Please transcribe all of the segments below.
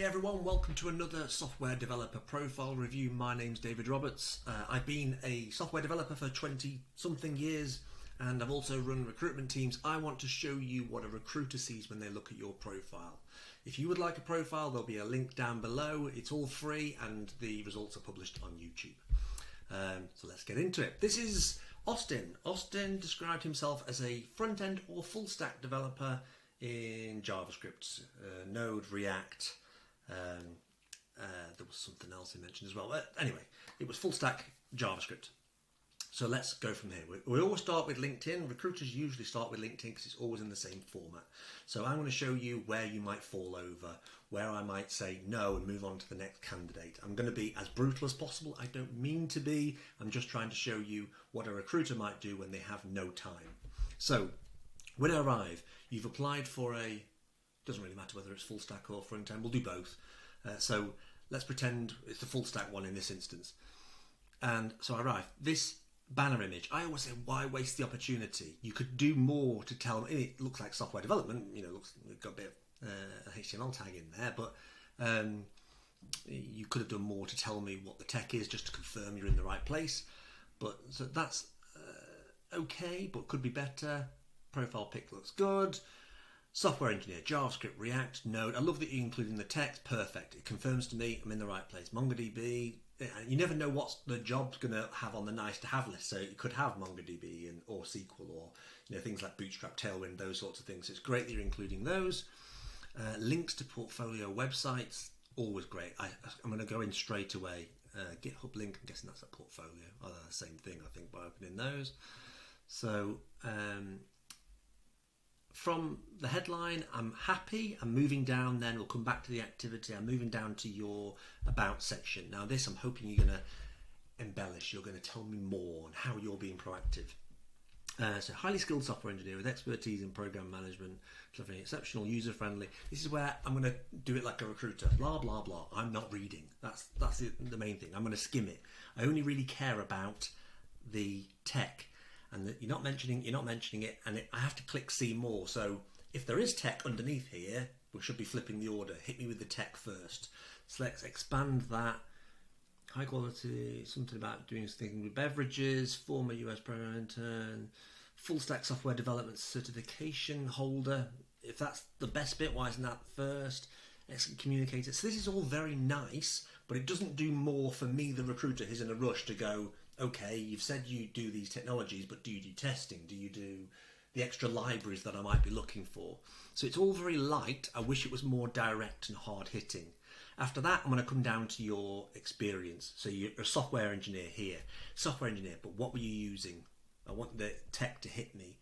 Hey everyone, welcome to another software developer profile review. My name's David Roberts. I've been a software developer for 20 something years and I've also run recruitment teams. I want to show you what a recruiter sees when they look at your profile. If you would like a profile, there'll be a link down below. It's all free and the results are published on YouTube. So let's get into it. This is Austin. Austin described himself as a front-end or full-stack developer in JavaScript, Node, React. There was something else he mentioned as well. Anyway, it was full stack JavaScript. So let's go from here. We always start with LinkedIn. Recruiters usually start with LinkedIn because it's always in the same format. So I'm going to show you where you might fall over, where I might say no and move on to the next candidate. I'm going to be as brutal as possible. I don't mean to be. I'm just trying to show you what a recruiter might do when they have no time. So when I arrive, you've applied for a... doesn't really matter whether it's full stack or front end, we'll do both. So let's pretend it's the full stack one in this instance. And so I arrive. This banner image, I always say, why waste the opportunity? You could do more to tell me. It looks like software development, you know, we've got a bit of HTML tag in there, but you could have done more to tell me what the tech is, just to confirm you're in the right place. But so that's okay, but could be better. Profile pic looks good. Software engineer, JavaScript, React, Node. I love that you're including the text. Perfect. It confirms to me I'm in the right place. MongoDB. You never know what the job's going to have on the nice to have list. So you could have MongoDB or SQL or things like Bootstrap, Tailwind, those sorts of things. So it's great that you're including those. Links to portfolio websites, always great. I'm going to go in straight away. GitHub link. I'm guessing that's a portfolio. Oh, the same thing, I think, by opening those. So. From the headline, I'm happy. I'm moving down then. We'll come back to the activity. I'm moving down to your about section. Now this, I'm hoping you're going to embellish. You're going to tell me more on how you're being proactive. So highly skilled software engineer with expertise in program management, delivering exceptional, user-friendly. This is where I'm going to do it like a recruiter. Blah, blah, blah. I'm not reading. That's the main thing. I'm going to skim it. I only really care about the tech. And you're not mentioning it, and I have to click see more. So if there is tech underneath here, we should be flipping the order. Hit me with the tech first. So let's expand that. High quality, something about doing something with beverages, former US program intern, full stack software development certification holder. If that's the best bit, why isn't that first? Excellent communicator. So this is all very nice, but it doesn't do more for me, the recruiter, who's in a rush to go, okay, you've said you do these technologies, but do you do testing? Do you do the extra libraries that I might be looking for? So it's all very light. I wish it was more direct and hard hitting. After that, I'm going to come down to your experience. So you're a software engineer here. Software engineer, but what were you using? I want the tech to hit me.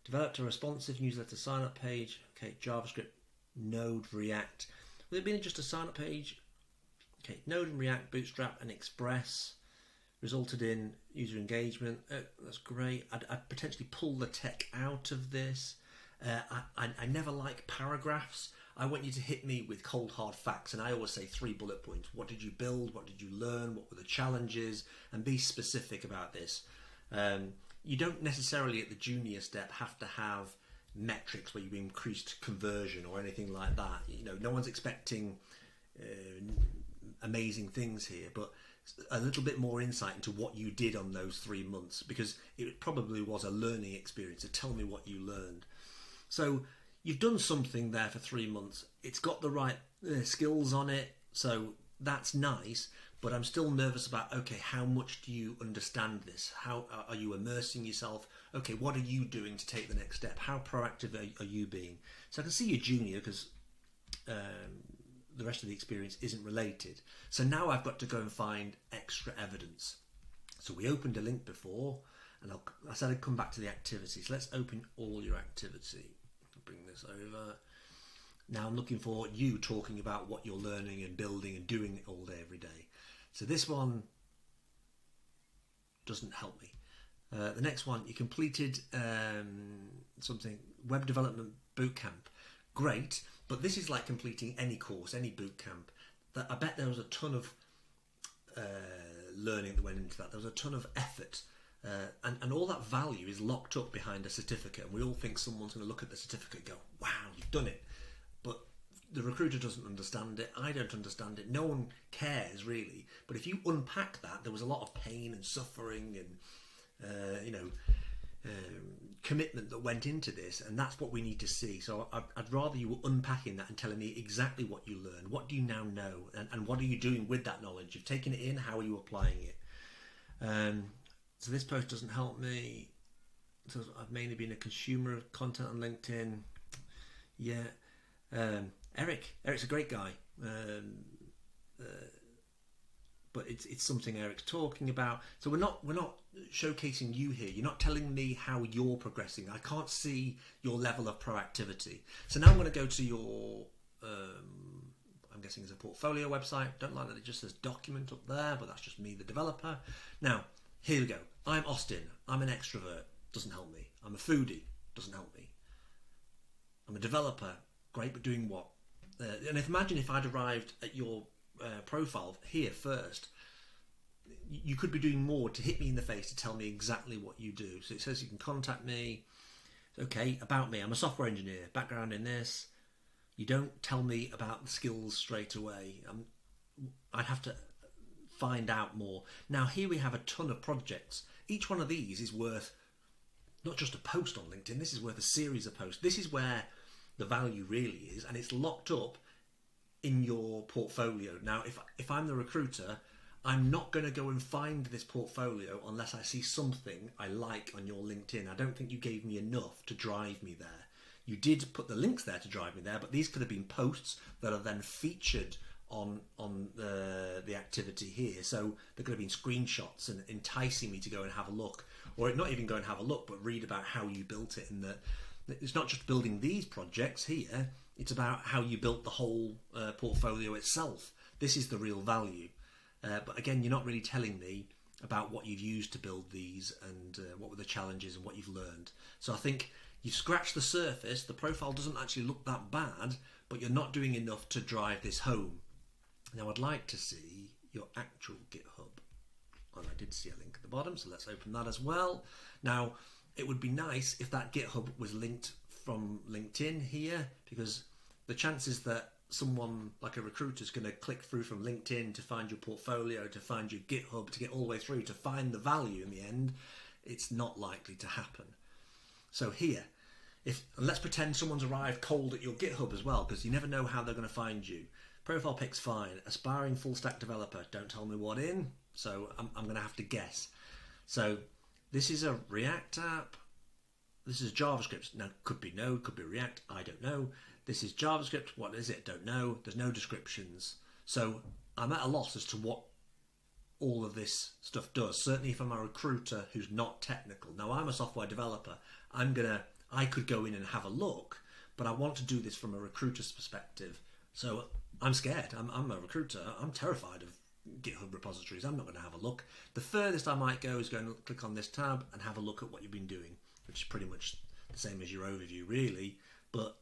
Developed a responsive newsletter sign-up page. Okay, JavaScript, Node, React. Would it be just a sign-up page? Okay, Node and React, Bootstrap and Express. Resulted in user engagement. That's great. I'd potentially pull the tech out of this. I never like paragraphs. I want you to hit me with cold hard facts, and I always say 3 bullet points. What did you build? What did you learn? What were the challenges? And be specific about this. You don't necessarily at the junior step have to have metrics where you've increased conversion or anything like that. No one's expecting amazing things here, but a little bit more insight into what you did on those 3 months, because it probably was a learning experience. So tell me what you learned. So you've done something there for 3 months. It's got the right skills on it, so that's nice, but I'm still nervous about, okay, how much do you understand this? How are you immersing yourself? Okay, what are you doing to take the next step? How proactive are you being? So I can see you're junior because the rest of the experience isn't related. So now I've got to go and find extra evidence. So we opened a link before, and I said I'd come back to the activities. Let's open all your activity. I'll bring this over. Now I'm looking for you talking about what you're learning and building and doing all day, every day. So this one doesn't help me. The next one, you completed something, web development bootcamp. Great, but this is like completing any course, any boot camp. I bet there was a ton of learning that went into that. There was a ton of effort, and all that value is locked up behind a certificate. And we all think someone's going to look at the certificate and go, wow, you've done it. But the recruiter doesn't understand it. I don't understand it. No one cares really. But if you unpack that, there was a lot of pain and suffering and commitment that went into this, and that's what we need to see. So I'd rather you were unpacking that and telling me exactly what you learned. What do you now know, and what are you doing with that knowledge? You've taken it in. How are you applying it? So this post doesn't help me. So I've mainly been a consumer of content on LinkedIn. Yeah. Eric's a great guy, but it's something Eric's talking about. So we're not showcasing you here. You're not telling me how you're progressing. I can't see your level of proactivity. So now I'm going to go to your I'm guessing it's a portfolio website. Don't like that it just says document up there, but that's just me, the developer. Now here we go. I'm Austin. I'm an extrovert. Doesn't help me. I'm a foodie. Doesn't help me. I'm a developer. Great, but doing what? And imagine if I'd arrived at your profile here first. You could be doing more to hit me in the face to tell me exactly what you do. So it says you can contact me. Okay, about me. I'm a software engineer. Background in this. You don't tell me about the skills straight away. I'd have to find out more. Now here we have a ton of projects. Each one of these is worth not just a post on LinkedIn. This is worth a series of posts. This is where the value really is, and it's locked up in your portfolio. Now, if I'm the recruiter, I'm not going to go and find this portfolio unless I see something I like on your LinkedIn. I don't think you gave me enough to drive me there. You did put the links there to drive me there, but these could have been posts that are then featured on the activity here. So there could have been screenshots and enticing me to go and have a look, or not even go and have a look, but read about how you built it. And that it's not just building these projects here, it's about how you built the whole portfolio itself. This is the real value. But again, you're not really telling me about what you've used to build these and what were the challenges and what you've learned. So I think you've scratched the surface. The profile doesn't actually look that bad, but you're not doing enough to drive this home. Now I'd like to see your actual GitHub. And I did see a link at the bottom, so let's open that as well. Now, it would be nice if that GitHub was linked from LinkedIn here, because the chances that someone like a recruiter is going to click through from LinkedIn to find your portfolio, to find your GitHub, to get all the way through, to find the value in the end, it's not likely to happen. So here, and let's pretend someone's arrived cold at your GitHub as well, because you never know how they're going to find you. Profile pic's fine. Aspiring full stack developer. Don't tell me what in, so I'm going to have to guess. So this is a React app. This is JavaScript. Now, could be Node, could be React. I don't know. This is JavaScript. What is it? Don't know. There's no descriptions. So I'm at a loss as to what all of this stuff does. Certainly if I'm a recruiter who's not technical. Now, I'm a software developer. I could go in and have a look, but I want to do this from a recruiter's perspective. So I'm scared. I'm a recruiter. I'm terrified of GitHub repositories. I'm not going to have a look. The furthest I might go is going to click on this tab and have a look at what you've been doing, which is pretty much the same as your overview, really. But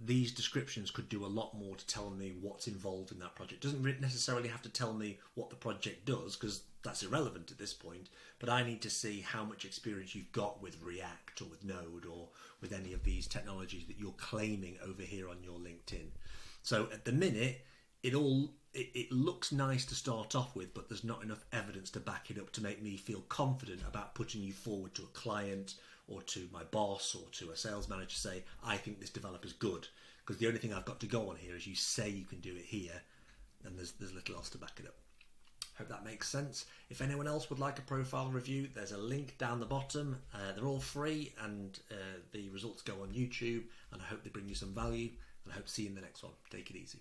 these descriptions could do a lot more to tell me what's involved in that project. It doesn't necessarily have to tell me what the project does, because that's irrelevant at this point. But I need to see how much experience you've got with React or with Node or with any of these technologies that you're claiming over here on your LinkedIn. So at the minute, it looks nice to start off with, but there's not enough evidence to back it up to make me feel confident about putting you forward to a client or to my boss or to a sales manager to say, I think this developer's good. Because the only thing I've got to go on here is you say you can do it here, and there's little else to back it up. Hope that makes sense. If anyone else would like a profile review, there's a link down the bottom. They're all free, and the results go on YouTube, and I hope they bring you some value, and I hope to see you in the next one. Take it easy.